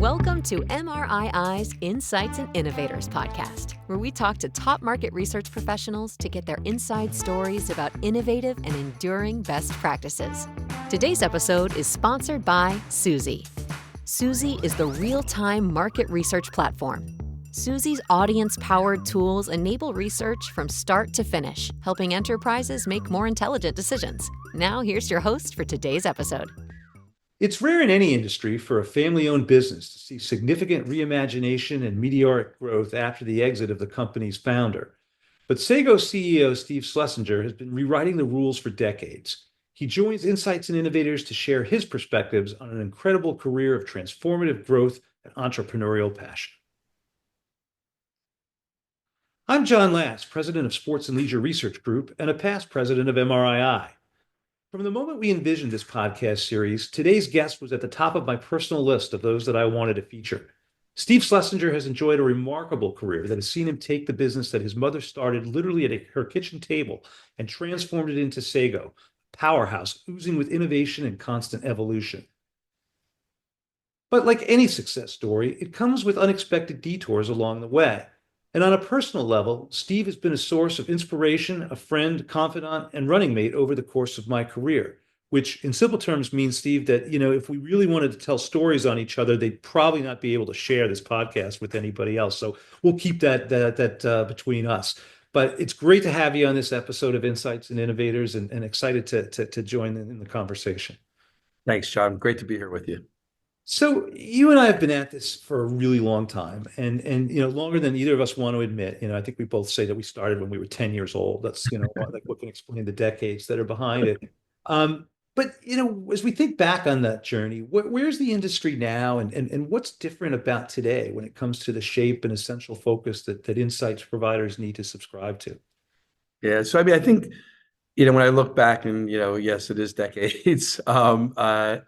Welcome to MRII's Insights and Innovators podcast, where we talk to top market research professionals to get their inside stories about innovative and enduring best practices. Today's episode is sponsored by Suzy. Suzy is the real-time market research platform. Suzy's audience-powered tools enable research from start to finish, helping enterprises make more intelligent decisions. Now, here's your host for today's episode. It's rare in any industry for a family-owned business to see significant reimagination and meteoric growth after the exit of the company's founder. But Sago CEO Steve Schlesinger has been rewriting the rules for decades. He joins Insights and Innovators to share his perspectives on an incredible career of transformative growth and entrepreneurial passion. I'm John Lass, president of Sports and Leisure Research Group and a past president of MRII. From the moment we envisioned this podcast series, today's guest was at the top of my personal list of those that I wanted to feature. Steve Schlesinger has enjoyed a remarkable career that has seen him take the business that his mother started literally at her kitchen table and transformed it into Sago, a powerhouse oozing with innovation and constant evolution. But like any success story, it comes with unexpected detours along the way. And on a personal level, Steve has been a source of inspiration, a friend, confidant, and running mate over the course of my career, which in simple terms means, Steve, that, if we really wanted to tell stories on each other, they'd probably not be able to share this podcast with anybody else. So we'll keep that between us. But it's great to have you on this episode of Insights and Innovators and excited to join in the conversation. Thanks, John. Great to be here with you. So you and I have been at this for a really long time, and longer than either of us want to admit. I think we both say that we started when we were 10 years old. That's like what can explain the decades that are behind it. But as we think back on that journey, where's the industry now, and what's different about today when it comes to the shape and essential focus that insights providers need to subscribe to? Yeah, so I think when I look back and yes, it is decades. I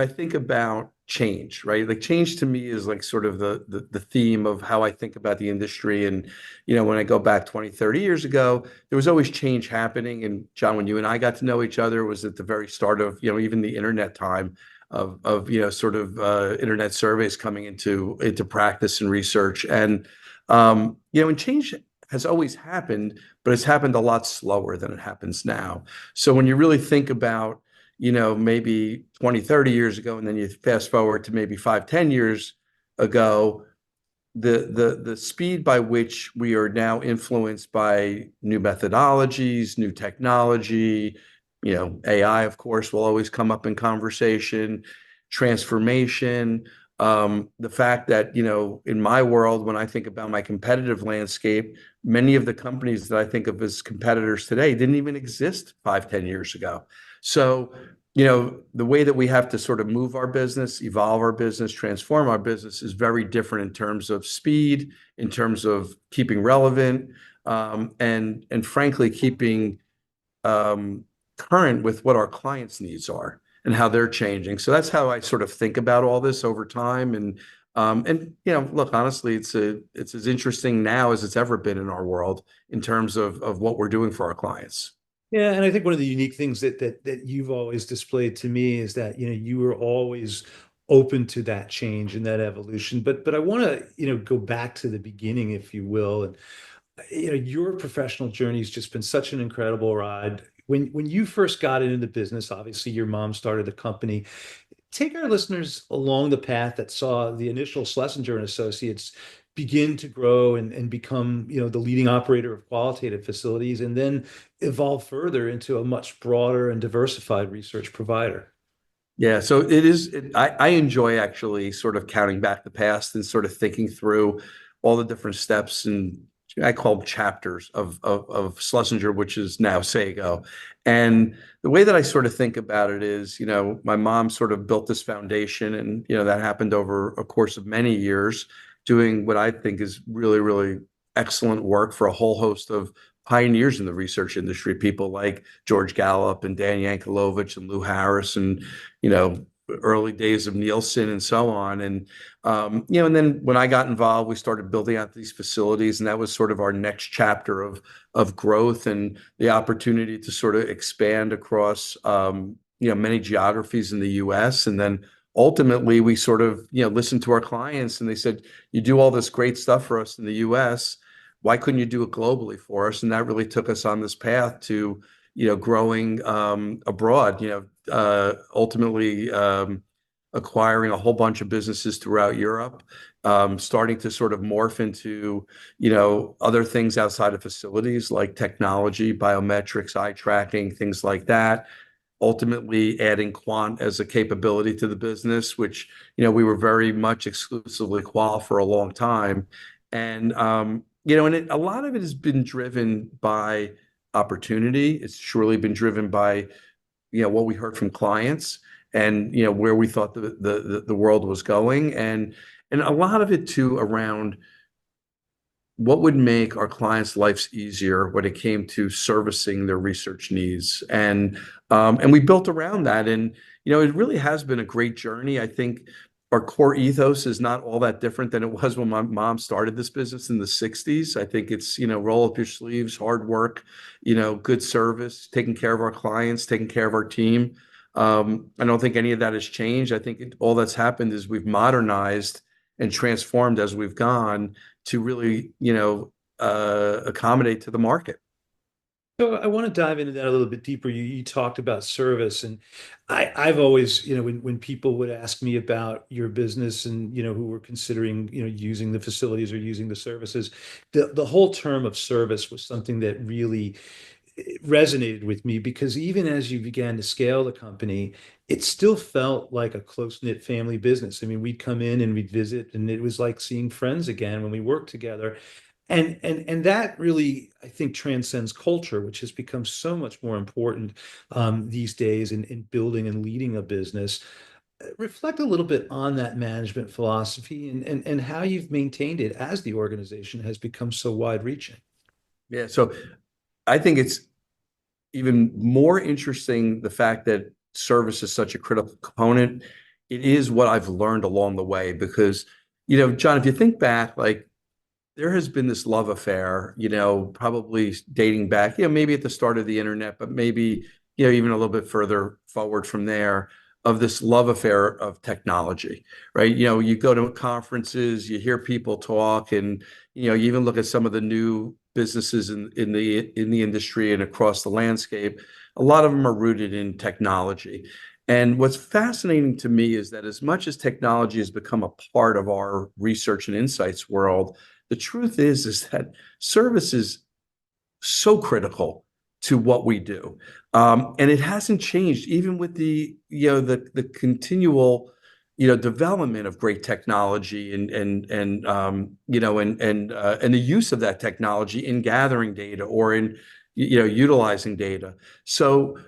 think about change, right? Like change to me is like sort of the theme of how I think about the industry. And when I go back 20, 30 years ago, there was always change happening. And John, when you and I got to know each other, was at the very start of even the internet time of internet surveys coming into practice and research. And and change has always happened, but it's happened a lot slower than it happens now. So when you really think about maybe 20, 30 years ago, and then you fast forward to maybe 5, 10 years ago, the speed by which we are now influenced by new methodologies, new technology, AI, of course, will always come up in conversation, transformation, the fact that, in my world, when I think about my competitive landscape, many of the companies that I think of as competitors today didn't even exist 5, 10 years ago. So, the way that we have to sort of move our business, evolve our business, transform our business is very different in terms of speed, in terms of keeping relevant, and frankly, keeping current with what our clients' needs are and how they're changing. So that's how I sort of think about all this over time. And look, honestly, it's as interesting now as it's ever been in our world in terms of what we're doing for our clients. Yeah, and I think one of the unique things that you've always displayed to me is that you were always open to that change and that evolution. But I want to go back to the beginning, if you will, and your professional journey has just been such an incredible ride. When you first got into the business, obviously your mom started the company. Take our listeners along the path that saw the initial Schlesinger and Associates begin to grow and become, the leading operator of qualitative facilities, and then evolve further into a much broader and diversified research provider. Yeah, so I enjoy actually sort of counting back the past and sort of thinking through all the different steps, and I call them chapters of Schlesinger, which is now Sago. And the way that I sort of think about it is, my mom sort of built this foundation, and that happened over a course of many years, doing what I think is really, really excellent work for a whole host of pioneers in the research industry, people like George Gallup and Dan Yankelovich and Lou Harris and, early days of Nielsen and so on. And, and then when I got involved, we started building out these facilities, and that was sort of our next chapter of growth and the opportunity to sort of expand across, many geographies in the US, and then ultimately we sort of, listened to our clients and they said, you do all this great stuff for us in the US. Why couldn't you do it globally for us? And that really took us on this path to, growing abroad, ultimately acquiring a whole bunch of businesses throughout Europe, starting to sort of morph into, other things outside of facilities like technology, biometrics, eye tracking, things like that. Ultimately adding quant as a capability to the business, which, we were very much exclusively qual for a long time. And, a lot of it has been driven by opportunity. It's surely been driven by, what we heard from clients and, where we thought the world was going. And a lot of it too around what would make our clients' lives easier when it came to servicing their research needs. And we built around that. And, it really has been a great journey. I think our core ethos is not all that different than it was when my mom started this business in the 60s. I think it's, roll up your sleeves, hard work, good service, taking care of our clients, taking care of our team. I don't think any of that has changed. I think all that's happened is we've modernized and transformed as we've gone to really, accommodate to the market. So I want to dive into that a little bit deeper. You talked about service, and I've always, when people would ask me about your business and, who were considering, using the facilities or using the services, the whole term of service was something that really resonated with me because even as you began to scale the company, it still felt like a close-knit family business. I mean, we'd come in and we'd visit, and it was like seeing friends again when we worked together. And that really, I think, transcends culture, which has become so much more important these days in building and leading a business. Reflect a little bit on that management philosophy and how you've maintained it as the organization has become so wide-reaching. Yeah. So I think it's even more interesting the fact that service is such a critical component. It is what I've learned along the way because, John, if you think back, like there has been this love affair, probably dating back, maybe at the start of the internet, but maybe, even a little bit further forward from there, of this love affair of technology, right? You go to conferences, you hear people talk, and you even look at some of the new businesses in the industry and across the landscape. A lot of them are rooted in technology. And what's fascinating to me is that as much as technology has become a part of our research and insights world, the truth is that service is so critical to what we do. And it hasn't changed even with the continual, development of great technology and the use of that technology in gathering data or in, utilizing data. So,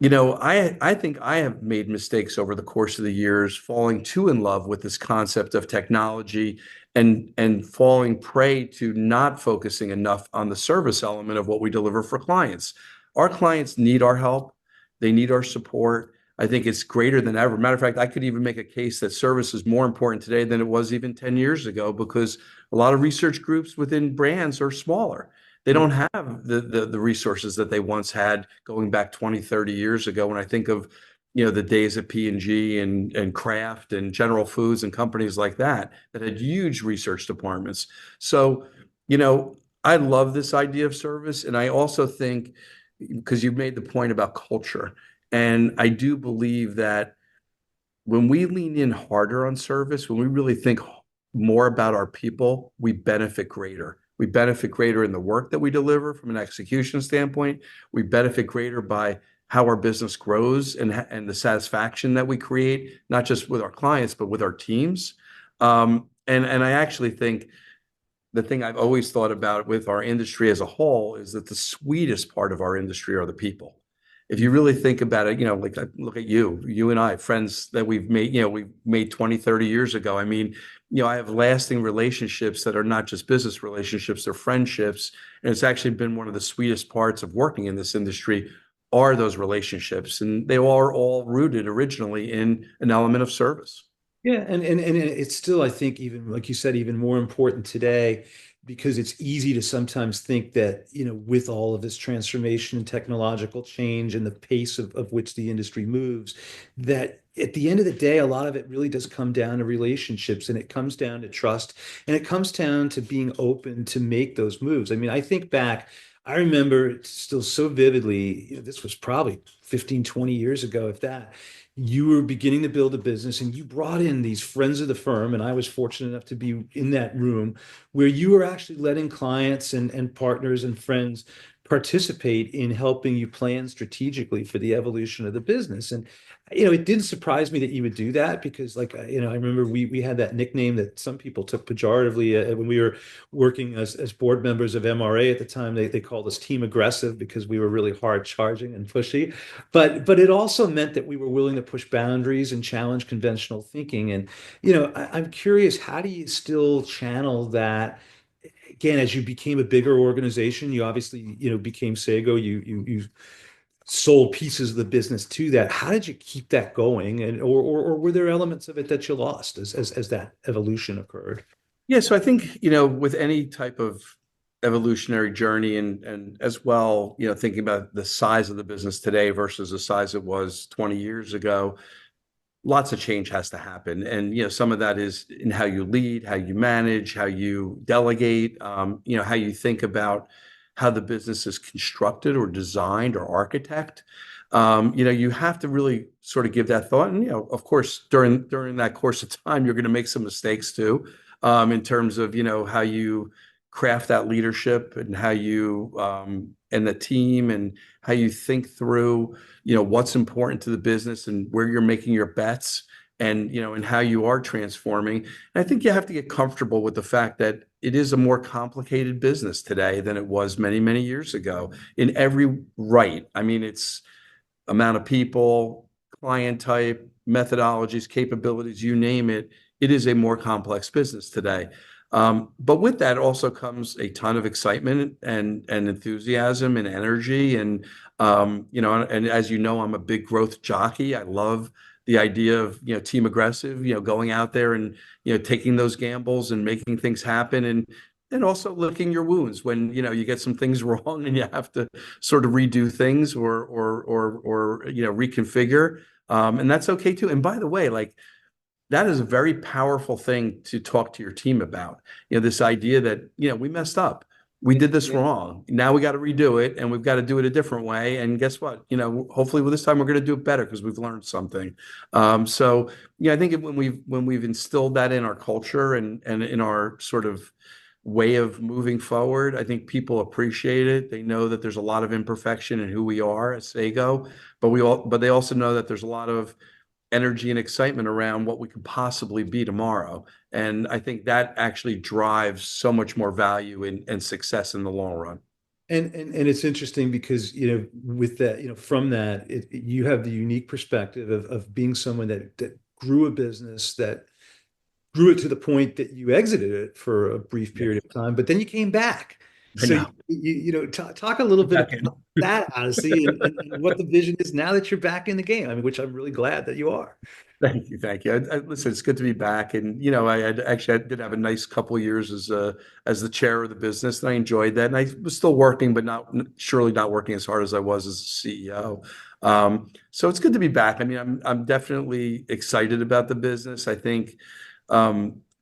I think I have made mistakes over the course of the years, falling too in love with this concept of technology and falling prey to not focusing enough on the service element of what we deliver for clients. Our clients need our help. They need our support. I think it's greater than ever. Matter of fact, I could even make a case that service is more important today than it was even 10 years ago because a lot of research groups within brands are smaller. They don't have the resources that they once had going back 20, 30 years ago. When I think of, the days of P&G and Kraft and General Foods and companies like that had huge research departments. So, I love this idea of service. And I also think, because you made the point about culture, and I do believe that when we lean in harder on service, when we really think more about our people, we benefit greater. We benefit greater in the work that we deliver from an execution standpoint. We benefit greater by how our business grows and the satisfaction that we create, not just with our clients, but with our teams. And I actually think the thing I've always thought about with our industry as a whole is that the sweetest part of our industry are the people. If you really think about it, like look at you and I, friends that we've made 20, 30 years ago. I mean, I have lasting relationships that are not just business relationships, they're friendships. And it's actually been one of the sweetest parts of working in this industry are those relationships. And they are all rooted originally in an element of service. Yeah, and it's still, I think, even like you said, even more important today because it's easy to sometimes think that, with all of this transformation and technological change and the pace of which the industry moves, that at the end of the day, a lot of it really does come down to relationships, and it comes down to trust, and it comes down to being open to make those moves. I mean, I think back, I remember it still so vividly, this was probably 15, 20 years ago, if that. You were beginning to build a business and you brought in these friends of the firm, and I was fortunate enough to be in that room where you were actually letting clients and partners and friends participate in helping you plan strategically for the evolution of the business. And it didn't surprise me that you would do that because, like, I remember we had that nickname that some people took pejoratively when we were working as board members of MRA at the time. They called us Team Aggressive because we were really hard charging and pushy. But it also meant that we were willing to push boundaries and challenge conventional thinking. And I'm curious, how do you still channel that? Again, as you became a bigger organization, you obviously, became Sago. You sold pieces of the business to that. How did you keep that going? And or were there elements of it that you lost as that evolution occurred? Yeah, so I think, with any type of evolutionary journey and as well, thinking about the size of the business today versus the size it was 20 years ago, lots of change has to happen. And, some of that is in how you lead, how you manage, how you delegate, how you think about how the business is constructed or designed or architect. You have to really sort of give that thought. And, of course, during that course of time, you're going to make some mistakes too, in terms of, how you craft that leadership and how you and the team and how you think through what's important to the business and where you're making your bets and and how you are transforming. And I think you have to get comfortable with the fact that it is a more complicated business today than it was many, many years ago in every right. I mean, it's amount of people, client type, methodologies, capabilities, you name it. It is a more complex business today. But with that also comes a ton of excitement and enthusiasm and energy. And, and as I'm a big growth jockey. I love the idea of, team aggressive, going out there and, taking those gambles and making things happen and also licking your wounds when, you get some things wrong and you have to sort of redo things or reconfigure. And that's okay too. And by the way, like, that is a very powerful thing to talk to your team about. This idea that, we messed up. We did this wrong. Now we got to redo it and we've got to do it a different way. And guess what? Hopefully with this time we're going to do it better because we've learned something. So I think when we've instilled that in our culture and in our sort of way of moving forward, I think people appreciate it. They know that there's a lot of imperfection in who we are as Sago, but they also know that there's a lot of energy and excitement around what we could possibly be tomorrow. And I think that actually drives so much more value and success in the long run. And it's interesting because with that, from that, you have the unique perspective of being someone that grew a business, that grew it to the point that you exited it for a brief period of time, but then you came back. I So know. talk a little bit Back in. about that, honestly, and what the vision is now that you're back in the game. I mean, which I'm really glad that you are. Thank you, thank you. Listen, it's good to be back, and I did have a nice couple of years as the chair of the business, and I enjoyed that. And I was still working, but surely not working as hard as I was as a CEO. So it's good to be back. I mean, I'm definitely excited about the business. I think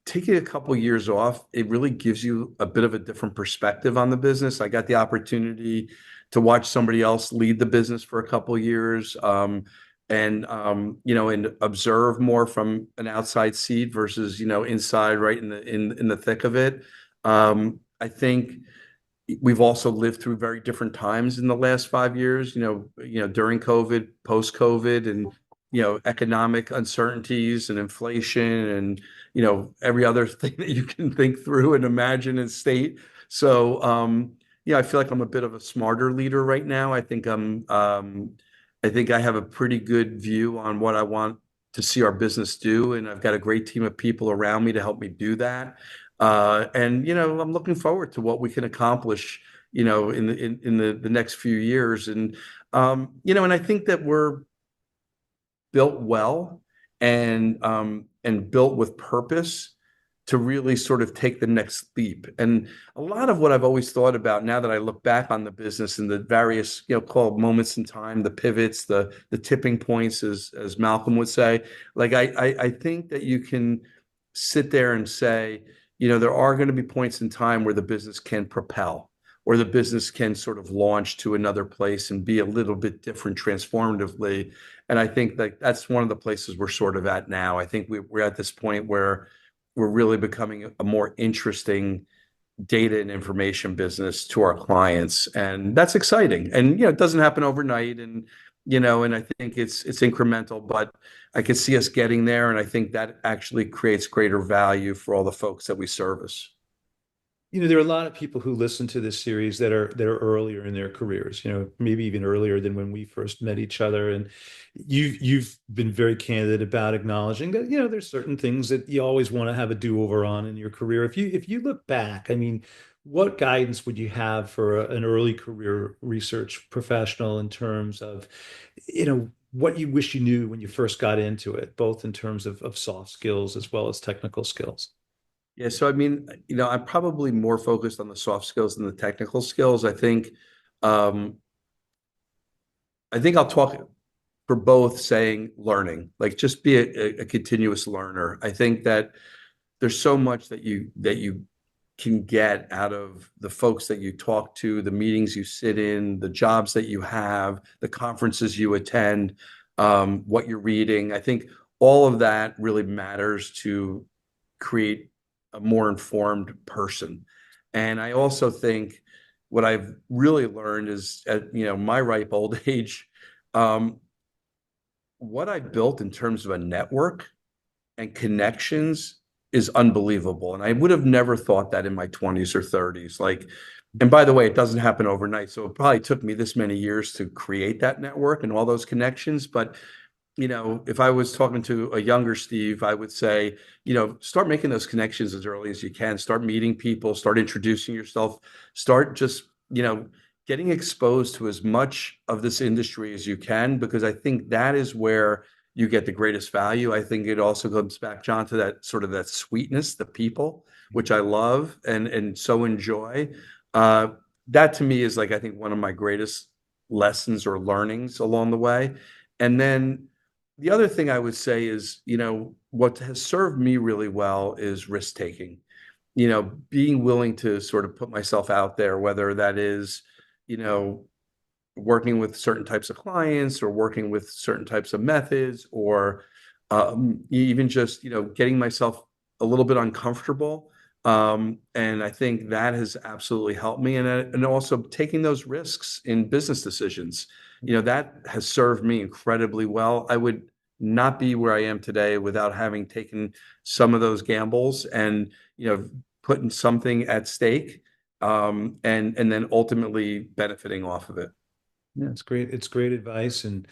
taking a couple of years off, it really gives you a bit of a different perspective on the business. I got the opportunity to watch somebody else lead the business for a couple of years. And observe more from an outside seat versus inside, right in the thick of it. I think we've also lived through very different times in the last 5 years. During COVID, post COVID, and economic uncertainties and inflation, and every other thing that you can think through and imagine and state. So I feel like I'm a bit of a smarter leader right now. I think I have a pretty good view on what I want to see our business do, and I've got a great team of people around me to help me do that. And I'm looking forward to what we can accomplish, in the next few years. And and I think that we're built well and built with purpose to really sort of take the next leap. And a lot of what I've always thought about now that I look back on the business and the various, called moments in time, the pivots, the tipping points, as Malcolm would say, like I think that you can sit there and say, there are going to be points in time where the business can propel, or the business can sort of launch to another place and be a little bit different transformatively. And I think that that's one of the places we're sort of at now. I think we're at this point where we're really becoming a more interesting data and information business to our clients. And that's exciting. And, it doesn't happen overnight. And I think it's incremental, but I could see us getting there. And I think that actually creates greater value for all the folks that we service. There are a lot of people who listen to this series that are earlier in their careers, maybe even earlier than when we first met each other. And you've been very candid about acknowledging that, there's certain things that you always want to have a do-over on in your career. If you look back, I mean, what guidance would you have for an early career research professional in terms of, what you wish you knew when you first got into it, both in terms of soft skills as well as technical skills? Yeah, so I mean, I'm probably more focused on the soft skills than the technical skills. Um, I think I'll talk for both, saying learning, like just be a continuous learner. I think that there's so much that you can get out of the folks that you talk to, the meetings you sit in, the jobs that you have, the conferences you attend, what you're reading. I think all of that really matters to create a more informed person. And I also think what I've really learned is at my ripe old age, um, what I built in terms of a network and connections is unbelievable. And I would have never thought that in my 20s or 30s. And by the way, it doesn't happen overnight. So it probably took me this many years to create that network and all those connections. But if I was talking to a younger Steve, I would say, start making those connections as early as you can. Start meeting people, start introducing yourself, start just, getting exposed to as much of this industry as you can, because I think that is where you get the greatest value. I think it also comes back, John, to that sort of that sweetness, the people, which I love and so enjoy. Uh, that to me is, like, I think one of my greatest lessons or learnings along the way. And then the other thing I would say is, what has served me really well is risk taking, being willing to sort of put myself out there, whether that is, you know, working with certain types of clients or working with certain types of methods, or even just, getting myself a little bit uncomfortable. And I think that has absolutely helped me. And also taking those risks in business decisions, that has served me incredibly well. I would not be where I am today without having taken some of those gambles and, putting something at stake, and then ultimately benefiting off of it. Yeah, it's great. It's great advice. And,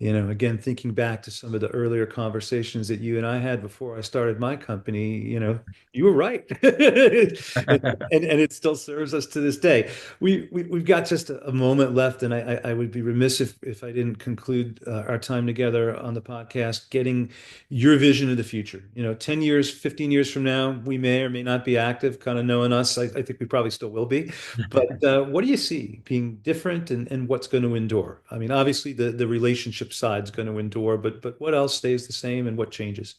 again, thinking back to some of the earlier conversations that you and I had before I started my company, you were right. And it still serves us to this day. We've got just a moment left, and I would be remiss if I didn't conclude our time together on the podcast, getting your vision of the future. 10 years, 15 years from now, we may or may not be active, kind of knowing us. I think we probably still will be. But what do you see being different, and what's going to endure? I mean, obviously the relationship side's going to endure, but what else stays the same and what changes?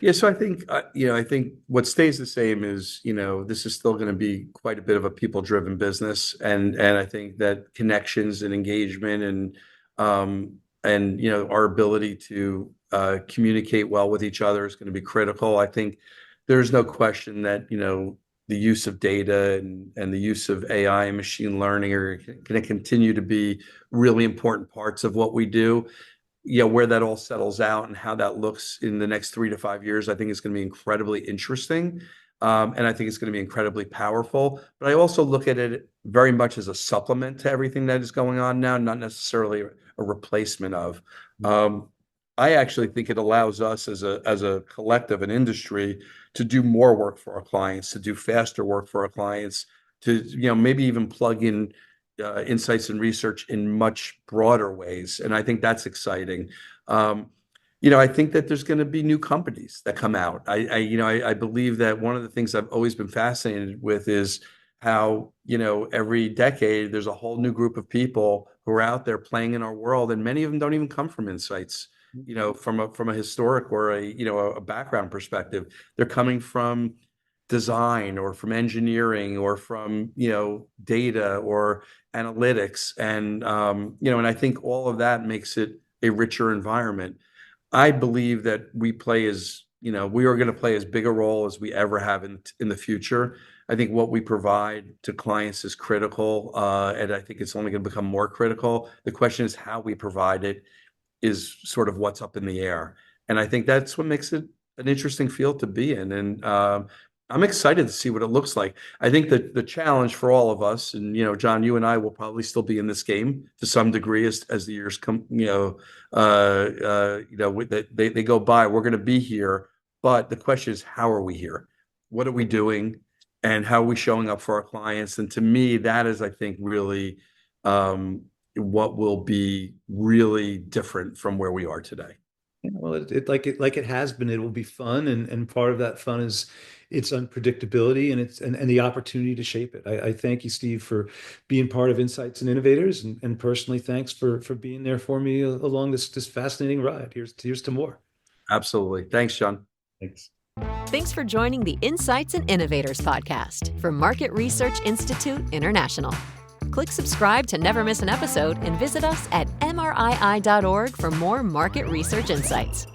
Yeah, so I think what stays the same is, this is still going to be quite a bit of a people-driven business, and I think that connections and engagement and our ability to communicate well with each other is going to be critical. I think there's no question that the use of data and the use of AI and machine learning are going to continue to be really important parts of what we do. Where that all settles out and how that looks in the next 3 to 5 years, I think is going to be incredibly interesting. And I think it's going to be incredibly powerful. But I also look at it very much as a supplement to everything that is going on now, not necessarily a replacement of. I actually think it allows us as a collective, an industry, to do more work for our clients, to do faster work for our clients, to maybe even plug in insights and research in much broader ways. And I think that's exciting. I think that there's going to be new companies that come out. I believe that one of the things I've always been fascinated with is how, every decade there's a whole new group of people who are out there playing in our world, and many of them don't even come from insights, from a historic or a background perspective. They're coming from design or from engineering or from, data or analytics. And I think all of that makes it a richer environment. I believe that we are going to play as big a role as we ever have in the future. I think what we provide to clients is critical, and I think it's only going to become more critical. The question is how we provide it is sort of what's up in the air. And I think that's what makes it an interesting field to be in. And I'm excited to see what it looks like. I think that the challenge for all of us, and John, you and I will probably still be in this game to some degree as the years come, they go by. We're going to be here, but the question is, how are we here? What are we doing, and how are we showing up for our clients? And to me, that is, I think, really what will be really different from where we are today. Yeah, well, like it has been. It will be fun, and part of that fun is its unpredictability and and the opportunity to shape it. I thank you, Steve, for being part of Insights and Innovators, and personally, thanks for being there for me along this fascinating ride. Here's to more. Absolutely. Thanks, John. Thanks. Thanks for joining the Insights and Innovators podcast from Market Research Institute International. Click subscribe to never miss an episode and visit us at mrii.org for more market research insights.